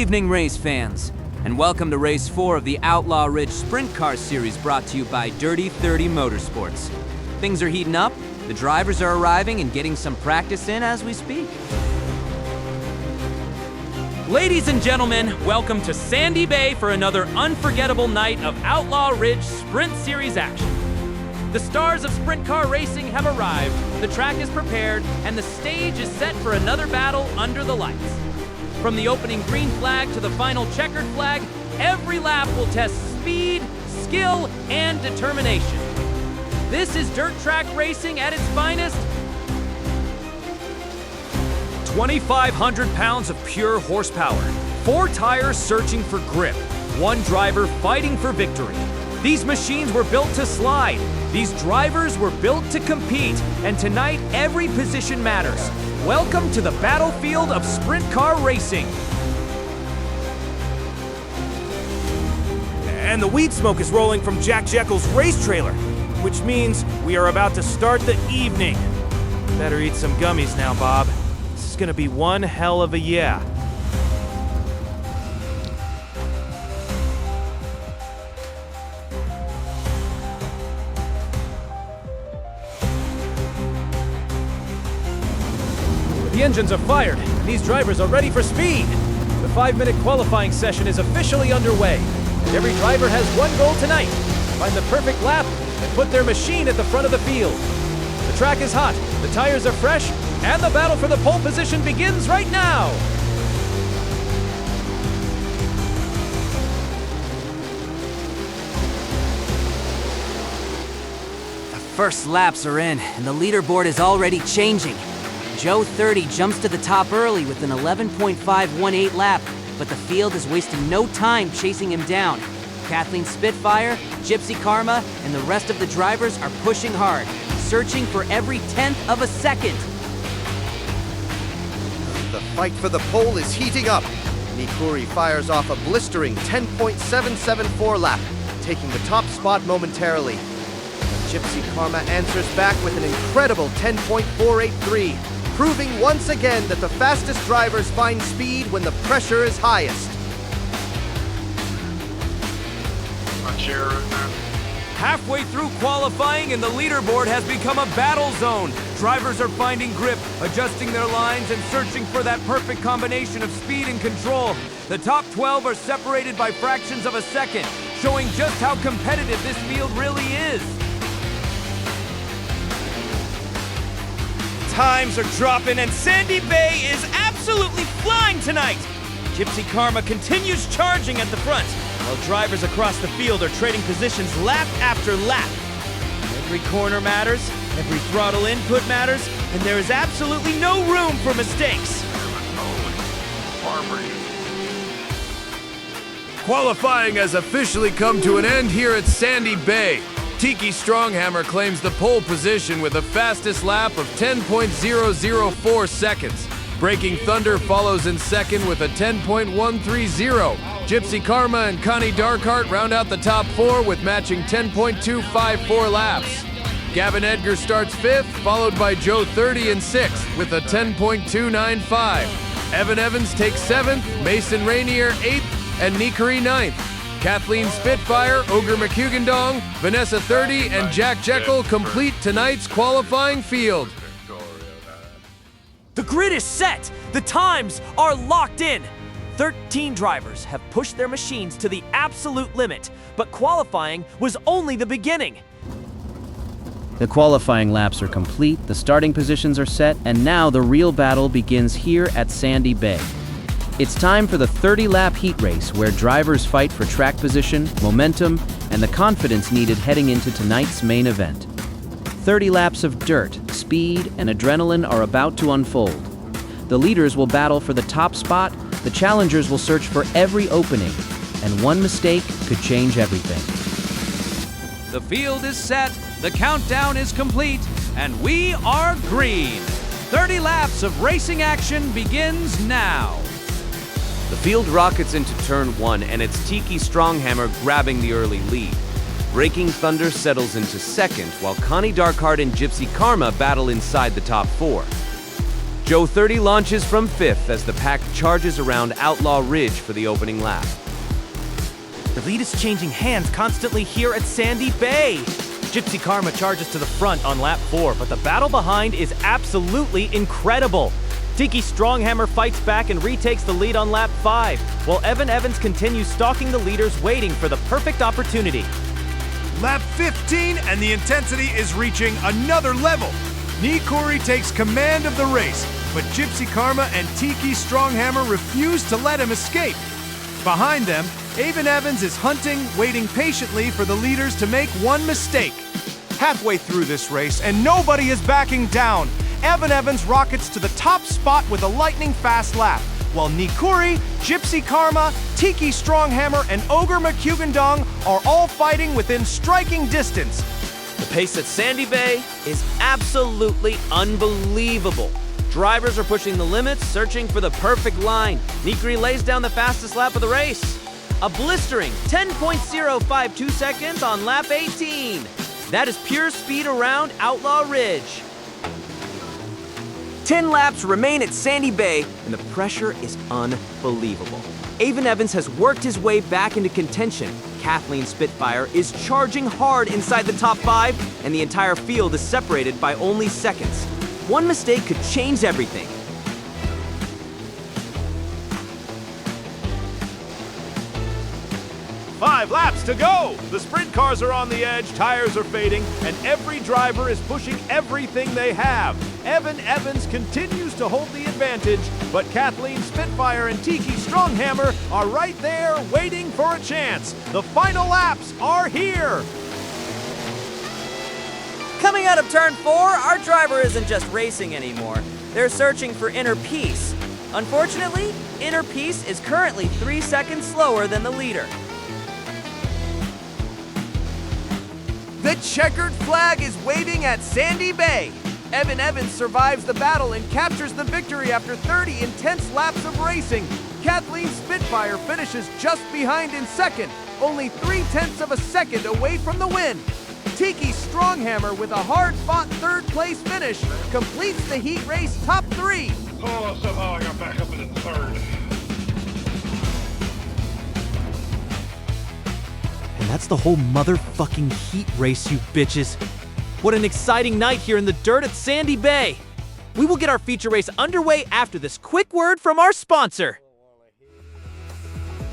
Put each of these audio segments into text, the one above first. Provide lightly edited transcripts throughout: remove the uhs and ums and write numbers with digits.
evening, race fans, and welcome to Race 4 of the Outlaw Ridge Sprint Car Series brought to you by Dirty 30 Motorsports. Things are heating up, the drivers are arriving and getting some practice in as we speak. Ladies and gentlemen, welcome to Sandy Bay for another unforgettable night of Outlaw Ridge Sprint Series action. The stars of sprint car racing have arrived, the track is prepared, and the stage is set for another battle under the lights. From the opening green flag to the final checkered flag, every lap will test speed, skill, and determination. This is dirt track racing at its finest. 2,500 pounds of pure horsepower, 4 tires searching for grip, 1 driver fighting for victory. These machines were built to slide. These drivers were built to compete, and tonight every position matters. Welcome to the battlefield of sprint car racing. And the weed smoke is rolling from Jack Jekyll's race trailer, which means we are about to start the evening. Better eat some gummies now, Bob. This is gonna be one hell of a yeah. The engines are fired, and these drivers are ready for speed. The 5-minute qualifying session is officially underway, and every driver has one goal tonight: find the perfect lap and put their machine at the front of the field. The track is hot, the tires are fresh, and the battle for the pole position begins right now. The first laps are in, and the leaderboard is already changing. Joe 30 jumps to the top early with an 11.518 lap, but the field is wasting no time chasing him down. Kathleen Spitfire, Gypsy Karma, and the rest of the drivers are pushing hard, searching for every 10th of a second. The fight for the pole is heating up. Nikuri fires off a blistering 10.774 lap, taking the top spot momentarily. Gypsy Karma answers back with an incredible 10.483. Proving once again that the fastest drivers find speed when the pressure is highest. Halfway through qualifying and the leaderboard has become a battle zone. Drivers are finding grip, adjusting their lines and searching for that perfect combination of speed and control. The top 12 are separated by fractions of a second, showing just how competitive this field really is. Times are dropping and Sandy Bay is absolutely flying tonight! Gypsy Karma continues charging at the front, while drivers across the field are trading positions lap after lap. Every corner matters, every throttle input matters, and there is absolutely no room for mistakes. Qualifying has officially come to an end here at Sandy Bay. Tiki Stronghammer claims the pole position with the fastest lap of 10.004 seconds. Breaking Thunder follows in second with a 10.130. Gypsy Karma and Connie Darkheart round out the top 4 with matching 10.254 laps. Gavin Edgar starts 5th, followed by Joe 30 in 6th with a 10.295. Evan Evans takes 7th, Mason Rainier 8th, and Nikari 9th. Kathleen Spitfire, Ogre McHugandong, Vanessa 30, and Jack Jekyll complete tonight's qualifying field. The grid is set! The times are locked in! 13 drivers have pushed their machines to the absolute limit, but qualifying was only the beginning. The qualifying laps are complete, the starting positions are set, and now the real battle begins here at Sandy Bay. It's time for the 30-lap heat race where drivers fight for track position, momentum, and the confidence needed heading into tonight's main event. 30 laps of dirt, speed, and adrenaline are about to unfold. The leaders will battle for the top spot, the challengers will search for every opening, and one mistake could change everything. The field is set, the countdown is complete, and we are green. 30 laps of racing action begins now. The field rockets into turn 1, and it's Tiki Stronghammer grabbing the early lead. Breaking Thunder settles into second, while Connie Darkheart and Gypsy Karma battle inside the top 4. Joe 30 launches from 5th as the pack charges around Outlaw Ridge for the opening lap. The lead is changing hands constantly here at Sandy Bay. Gypsy Karma charges to the front on lap 4, but the battle behind is absolutely incredible. Tiki Stronghammer fights back and retakes the lead on lap 5, while Evan Evans continues stalking the leaders, waiting for the perfect opportunity. Lap 15, and the intensity is reaching another level. Nikuri takes command of the race, but Gypsy Karma and Tiki Stronghammer refuse to let him escape. Behind them, Evan Evans is hunting, waiting patiently for the leaders to make one mistake. Halfway through this race, and nobody is backing down. Evan Evans rockets to the top spot with a lightning-fast lap, while Nikuri, Gypsy Karma, Tiki Stronghammer, and Ogre McCugandong are all fighting within striking distance. The pace at Sandy Bay is absolutely unbelievable. Drivers are pushing the limits, searching for the perfect line. Nikuri lays down the fastest lap of the race. A blistering 10.052 seconds on lap 18. That is pure speed around Outlaw Ridge. 10 laps remain at Sandy Bay, and the pressure is unbelievable. Evan Evans has worked his way back into contention. Kathleen Spitfire is charging hard inside the top 5, and the entire field is separated by only seconds. One mistake could change everything. 5 laps to go! The sprint cars are on the edge, tires are fading, and every driver is pushing everything they have. Evan Evans continues to hold the advantage, but Kathleen Spitfire and Tiki Stronghammer are right there waiting for a chance. The final laps are here! Coming out of turn 4, our driver isn't just racing anymore. They're searching for inner peace. Unfortunately, inner peace is currently 3 seconds slower than the leader. The checkered flag is waving at Sandy Bay. Evan Evans survives the battle and captures the victory after 30 intense laps of racing. Kathleen Spitfire finishes just behind in second, only 0.3 of a second away from the win. Tiki Stronghammer, with a hard-fought third-place finish, completes the heat race top 3. Oh, somehow I got back up in the third. And that's the whole motherfucking heat race, you bitches. What an exciting night here in the dirt at Sandy Bay. We will get our feature race underway after this quick word from our sponsor.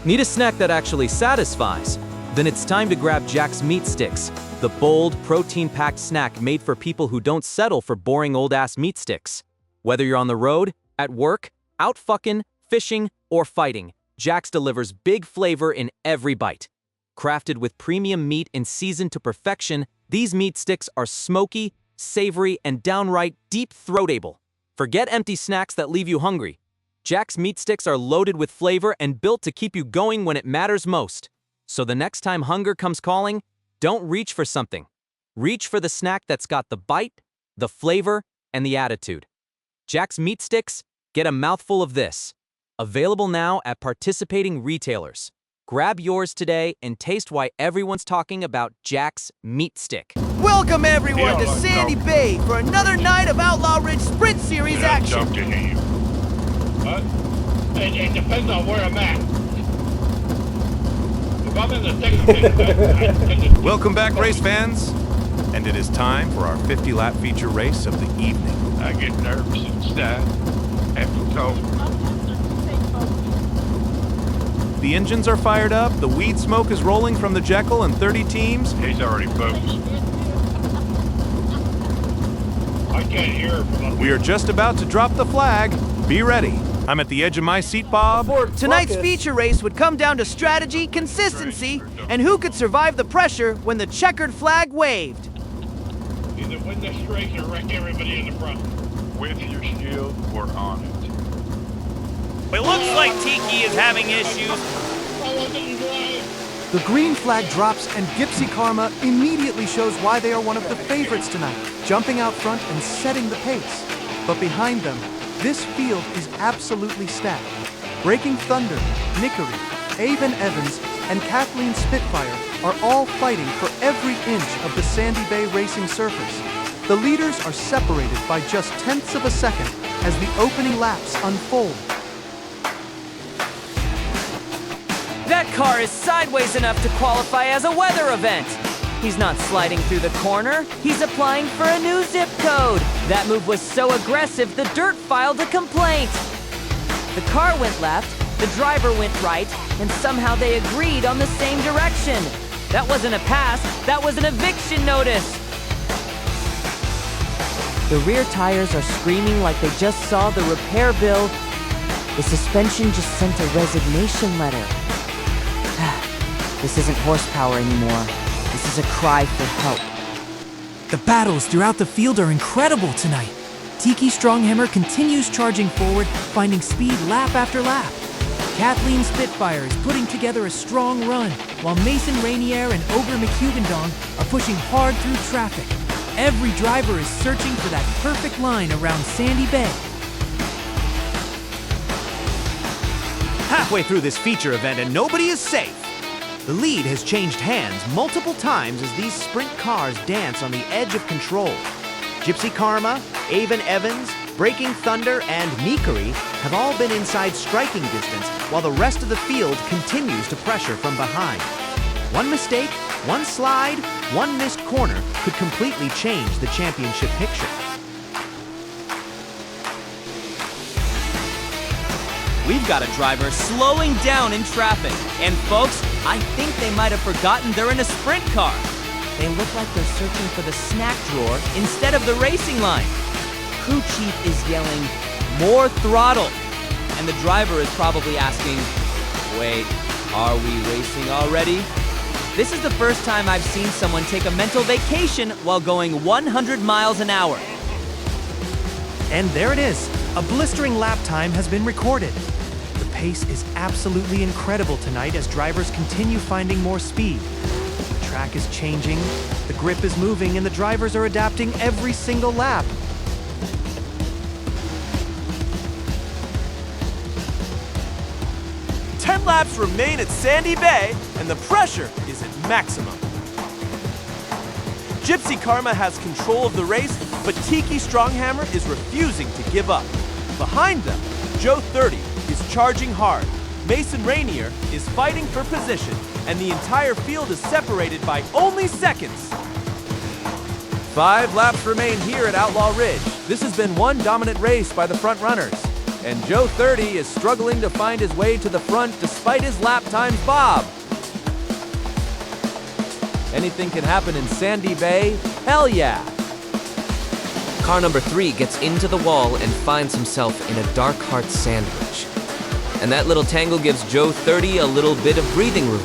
Need a snack that actually satisfies? Then it's time to grab Jack's Meat Sticks, the bold, protein-packed snack made for people who don't settle for boring old-ass meat sticks. Whether you're on the road, at work, out fucking, fishing, or fighting, Jack's delivers big flavor in every bite. Crafted with premium meat and seasoned to perfection, these meat sticks are smoky, savory, and downright deep-throatable. Forget empty snacks that leave you hungry. Jack's Meat Sticks are loaded with flavor and built to keep you going when it matters most. So the next time hunger comes calling, don't reach for something. Reach for the snack that's got the bite, the flavor, and the attitude. Jack's Meat Sticks, get a mouthful of this. Available now at participating retailers. Grab yours today and taste why everyone's talking about Jack's Meat Stick. Welcome everyone to Sandy Bay for another night of Outlaw Ridge Sprint Series action. Jump to you. It depends on where I'm at. If I'm in the thick of Welcome back, race fans. And it is time for our 50-lap feature race of the evening. I get nervous and stuff after talking. The engines are fired up, the weed smoke is rolling from the Jekyll and 30 teams. He's already focused. I can't hear him. We are just about to drop the flag. Be ready. I'm at the edge of my seat, Bob. Tonight's feature race would come down to strategy, consistency, and who could survive the pressure when the checkered flag waved. Either win this race or wreck everybody in the front. With your shield, we're on it. It looks like Tiki is having issues. The green flag drops and Gypsy Karma immediately shows why they are one of the favorites tonight, jumping out front and setting the pace. But behind them, this field is absolutely stacked. Breaking Thunder, Nikuri, Evan Evans, and Kathleen Spitfire are all fighting for every inch of the Sandy Bay racing surface. The leaders are separated by just 0.1 of a second, as the opening laps unfold. That car is sideways enough to qualify as a weather event. He's not sliding through the corner, he's applying for a new zip code. That move was so aggressive, the dirt filed a complaint. The car went left, the driver went right, and somehow they agreed on the same direction. That wasn't a pass, that was an eviction notice. The rear tires are screaming like they just saw the repair bill. The suspension just sent a resignation letter. This isn't horsepower anymore. This is a cry for help. The battles throughout the field are incredible tonight. Tiki Stronghammer continues charging forward, finding speed lap after lap. Kathleen Spitfire is putting together a strong run, while Mason Rainier and Ogre McHugendong are pushing hard through traffic. Every driver is searching for that perfect line around Sandy Bay. Halfway through this feature event and nobody is safe. The lead has changed hands multiple times as these sprint cars dance on the edge of control. Gypsy Karma, Avon Evans, Breaking Thunder, and Nikari have all been inside striking distance while the rest of the field continues to pressure from behind. One mistake, one slide, one missed corner could completely change the championship picture. We've got a driver slowing down in traffic. And folks, I think they might have forgotten they're in a sprint car. They look like they're searching for the snack drawer instead of the racing line. Crew chief is yelling, "More throttle!" And the driver is probably asking, wait, are we racing already? This is the first time I've seen someone take a mental vacation while going 100 miles an hour. And there it is. A blistering lap time has been recorded. The pace is absolutely incredible tonight as drivers continue finding more speed. The track is changing, the grip is moving, and the drivers are adapting every single lap. Ten laps remain at Sandy Bay, and the pressure is at maximum. Gypsy Karma has control of the race, but Tiki Stronghammer is refusing to give up. Behind them, Joe 30 is charging hard. Mason Rainier is fighting for position, and the entire field is separated by only seconds. 5 laps remain here at Outlaw Ridge. This has been one dominant race by the front runners. And Joe 30 is struggling to find his way to the front despite his lap times bob. Anything can happen in Sandy Bay? Hell yeah! Car number 3 gets into the wall and finds himself in a dark heart sandwich. And that little tangle gives Joe 30 a little bit of breathing room.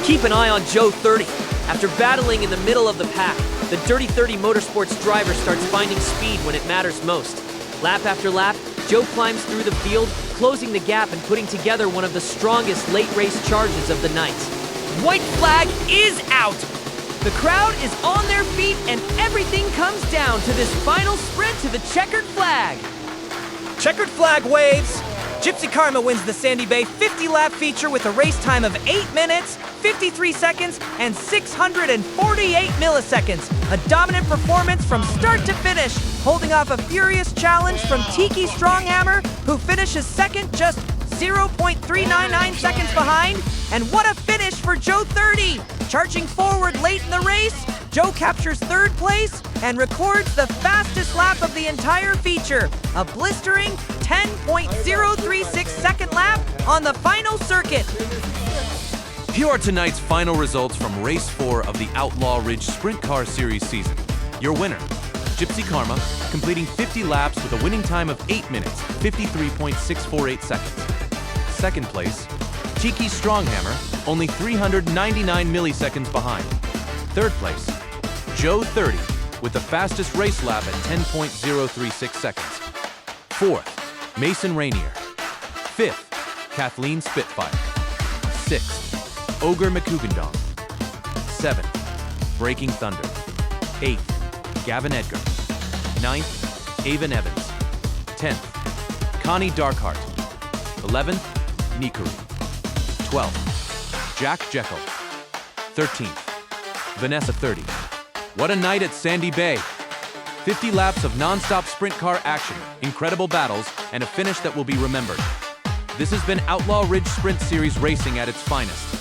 Keep an eye on Joe 30. After battling in the middle of the pack, the Dirty 30 Motorsports driver starts finding speed when it matters most. Lap after lap, Joe climbs through the field, closing the gap and putting together one of the strongest late race charges of the night. White flag is out! The crowd is on their feet and everything comes down to this final sprint to the checkered flag. Checkered flag waves. Gypsy Karma wins the Sandy Bay 50-lap feature with a race time of 8 minutes, 53 seconds, and 648 milliseconds. A dominant performance from start to finish, holding off a furious challenge from Tiki Stronghammer, who finishes second just 0.399 seconds behind. And what a finish for Joe 30! Charging forward late in the race, Joe captures third place and records the fastest lap of the entire feature, a blistering 10.036 second lap on the final circuit. Here are tonight's final results from Race 4 of the Outlaw Ridge Sprint Car Series season. Your winner, Gypsy Karma, completing 50 laps with a winning time of 8 minutes, 53.648 seconds. Second place, Tiki Stronghammer, only 399 milliseconds behind. Third place, Joe 30, with the fastest race lap at 10.036 seconds. Fourth, Mason Rainier. Fifth, Kathleen Spitfire. Sixth, Ogre McHugendong. Seventh, Breaking Thunder. Eighth, Gavin Edgar. Ninth, Avon Evans. 10th, Connie Darkheart. 11th, Nikari. 12th, Jack Jekyll. 13th, Vanessa 30. What a night at Sandy Bay. 50 laps of non-stop sprint car action, incredible battles, and a finish that will be remembered. This has been Outlaw Ridge Sprint Series racing at its finest.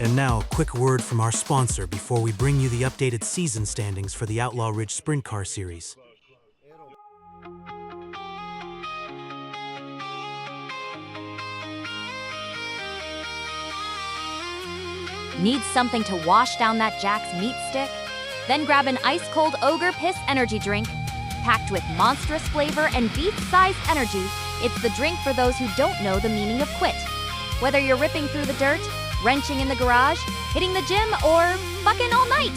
And now, a quick word from our sponsor before we bring you the updated season standings for the Outlaw Ridge Sprint Car Series. Need something to wash down that Jack's meat stick? Then grab an ice-cold Ogre Piss energy drink. Packed with monstrous flavor and beast-sized energy, it's the drink for those who don't know the meaning of quit. Whether you're ripping through the dirt, wrenching in the garage, hitting the gym, or fucking all night,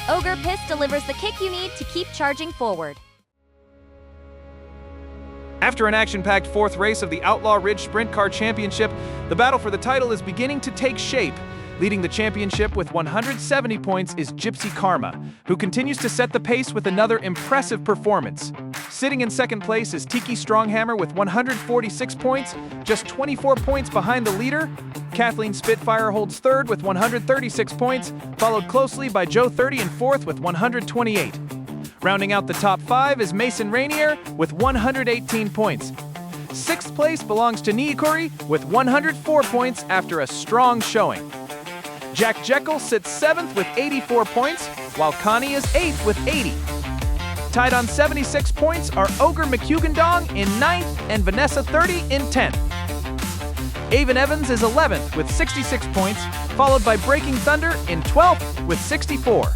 Ogre Piss delivers the kick you need to keep charging forward. After an action-packed fourth race of the Outlaw Ridge Sprint Car Championship, the battle for the title is beginning to take shape. Leading the championship with 170 points is Gypsy Karma, who continues to set the pace with another impressive performance. Sitting in second place is Tiki Stronghammer with 146 points, just 24 points behind the leader. Kathleen Spitfire holds third with 136 points, followed closely by Joe 30 in fourth with 128. Rounding out the top five is Mason Rainier with 118 points. Sixth place belongs to Niikuri with 104 points after a strong showing. Jack Jekyll sits 7th with 84 points, while Connie is 8th with 80. Tied on 76 points are Ogre McHugendong in 9th and Vanessa 30 in 10th. Avon Evans is 11th with 66 points, followed by Breaking Thunder in 12th with 64.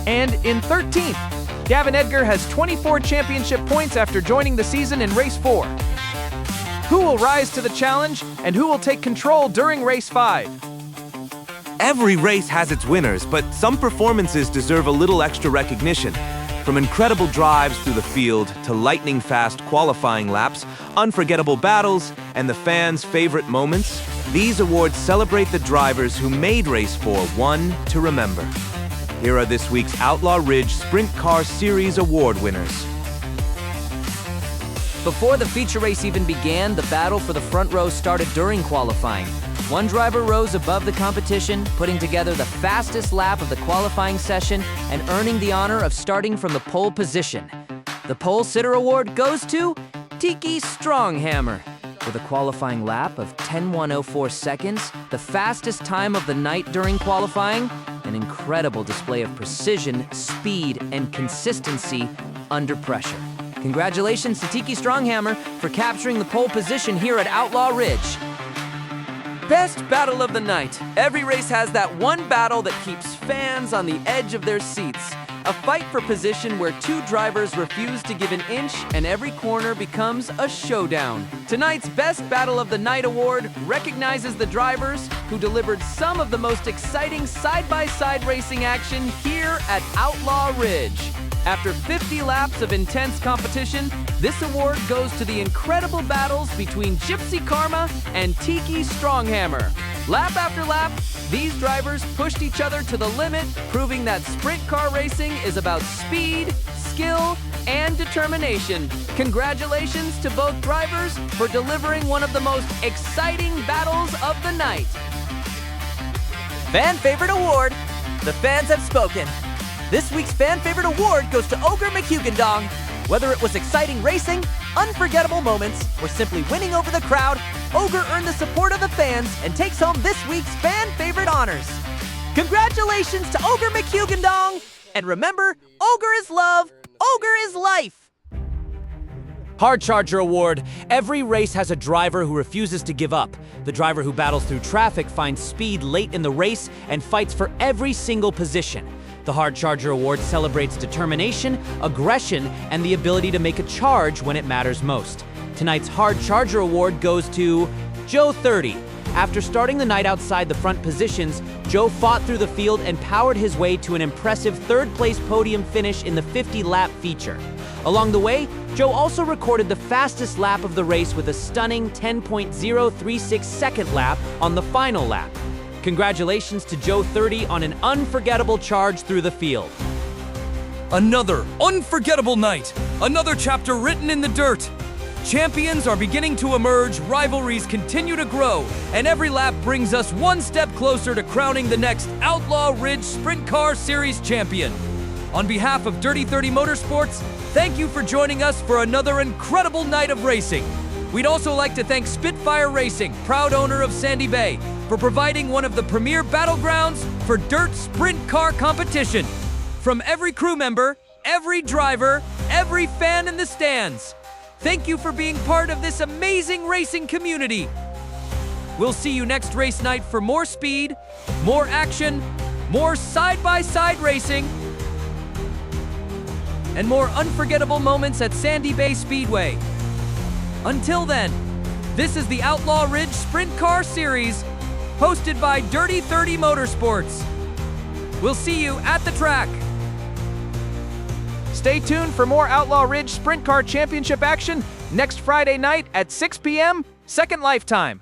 And in 13th, Gavin Edgar has 24 championship points after joining the season in Race 4. Who will rise to the challenge, and who will take control during Race 5? Every race has its winners, but some performances deserve a little extra recognition. From incredible drives through the field to lightning-fast qualifying laps, unforgettable battles, and the fans' favorite moments, these awards celebrate the drivers who made Race 4 one to remember. Here are this week's Outlaw Ridge Sprint Car Series award winners. Before the feature race even began, the battle for the front row started during qualifying. One driver rose above the competition, putting together the fastest lap of the qualifying session and earning the honor of starting from the pole position. The Pole Sitter Award goes to Tiki Stronghammer. With a qualifying lap of 10:104 seconds, the fastest time of the night during qualifying, an incredible display of precision, speed, and consistency under pressure. Congratulations to Tiki Stronghammer for capturing the pole position here at Outlaw Ridge. Best battle of the night. Every race has that one battle that keeps fans on the edge of their seats. A fight for position where two drivers refuse to give an inch and every corner becomes a showdown. Tonight's Best Battle of the Night award recognizes the drivers who delivered some of the most exciting side-by-side racing action here at Outlaw Ridge. After 50 laps of intense competition, this award goes to the incredible battles between Gypsy Karma and Tiki Stronghammer. Lap after lap, these drivers pushed each other to the limit, proving that sprint car racing is about speed, skill, and determination. Congratulations to both drivers for delivering one of the most exciting battles of the night. Fan Favorite Award. The fans have spoken. This week's Fan Favorite Award goes to Ogre McHugendong. Whether it was exciting racing, unforgettable moments, or simply winning over the crowd, Ogre earned the support of the fans and takes home this week's Fan Favorite honors. Congratulations to Ogre McHugendong! And remember, Ogre is love, Ogre is life! Hard Charger Award. Every race has a driver who refuses to give up. The driver who battles through traffic finds speed late in the race and fights for every single position. The Hard Charger Award celebrates determination, aggression, and the ability to make a charge when it matters most. Tonight's Hard Charger Award goes to Joe 30. After starting the night outside the front positions, Joe fought through the field and powered his way to an impressive third-place podium finish in the 50-lap feature. Along the way, Joe also recorded the fastest lap of the race with a stunning 10.036 second lap on the final lap. Congratulations to Joe 30 on an unforgettable charge through the field. Another unforgettable night. Another chapter written in the dirt. Champions are beginning to emerge, rivalries continue to grow, and every lap brings us one step closer to crowning the next Outlaw Ridge Sprint Car Series champion. On behalf of Dirty 30 Motorsports, thank you for joining us for another incredible night of racing. We'd also like to thank Spitfire Racing, proud owner of Sandy Bay, for providing one of the premier battlegrounds for dirt sprint car competition. From every crew member, every driver, every fan in the stands, thank you for being part of this amazing racing community. We'll see you next race night for more speed, more action, more side-by-side racing, and more unforgettable moments at Sandy Bay Speedway. Until then, this is the Outlaw Ridge Sprint Car Series, hosted by Dirty 30 Motorsports. We'll see you at the track. Stay tuned for more Outlaw Ridge Sprint Car Championship action next Friday night at 6 p.m. Second Lifetime.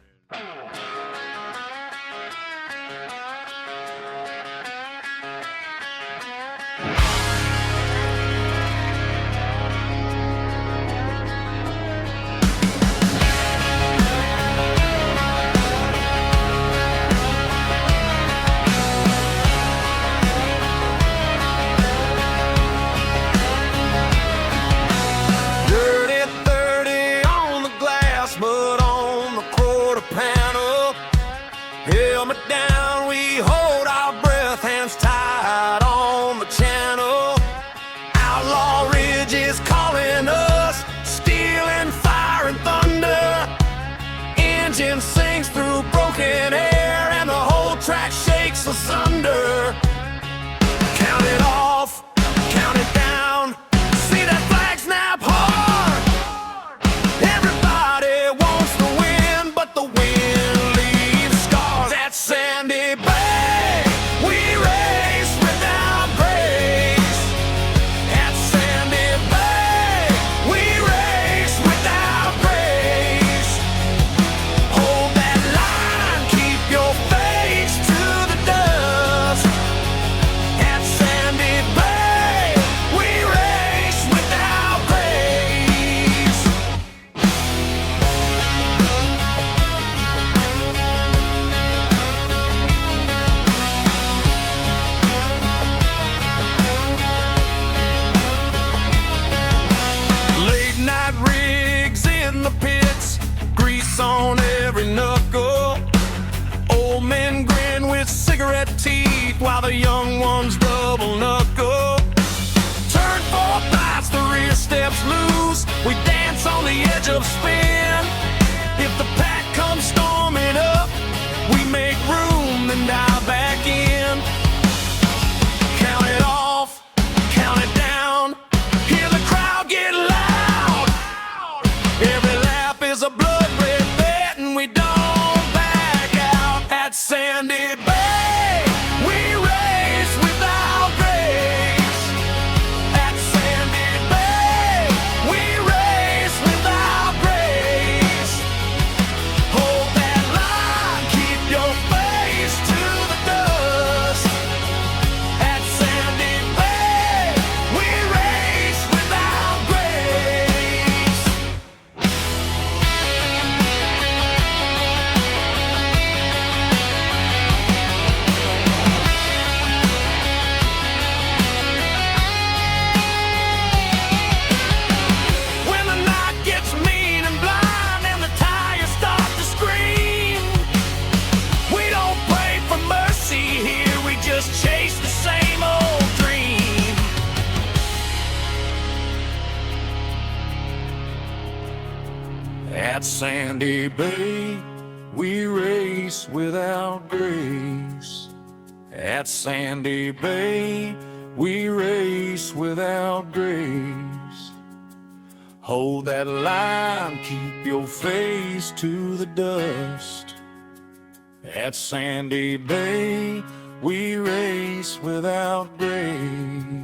Helmet down, we hold our breath, hands tied on the channel. Outlaw Ridge is calling us, steel and fire and thunder. Engine sings through broken air and the whole track shakes asunder. Count it off, count it down, see that flag snap hard. Everybody wants to win, but the win leaves scars. At Sandy Bay, we race without grace. At Sandy Bay, we race without grace. Hold that line, keep your face to the dust. At Sandy Bay, we race without grace. Late night rigs in the pits, grease on every knuckle. Old men grin with cigarette teeth while the young ones double knuckle. Turn 4 bites, the rear steps loose. We dance on the edge of spin. If the pack comes storming up, we make room, then dive back in. Count it off, count it down, hear the crowd get loud. Every lap is a blood red bet and we don't back out. At Sandy Bay, we race without grace. At Sandy Bay, we race without grace. Hold that line, keep your face to the dust. At Sandy Bay, we race without grace. When the night gets mean and blind and the tires start to scream, we don't pray for mercy here, we just chase the same old dream. At Sandy Bay, we race without grace. At Sandy Bay, we race without grace. Hold that line, keep your face to the dust. At Sandy Bay, we race without grace.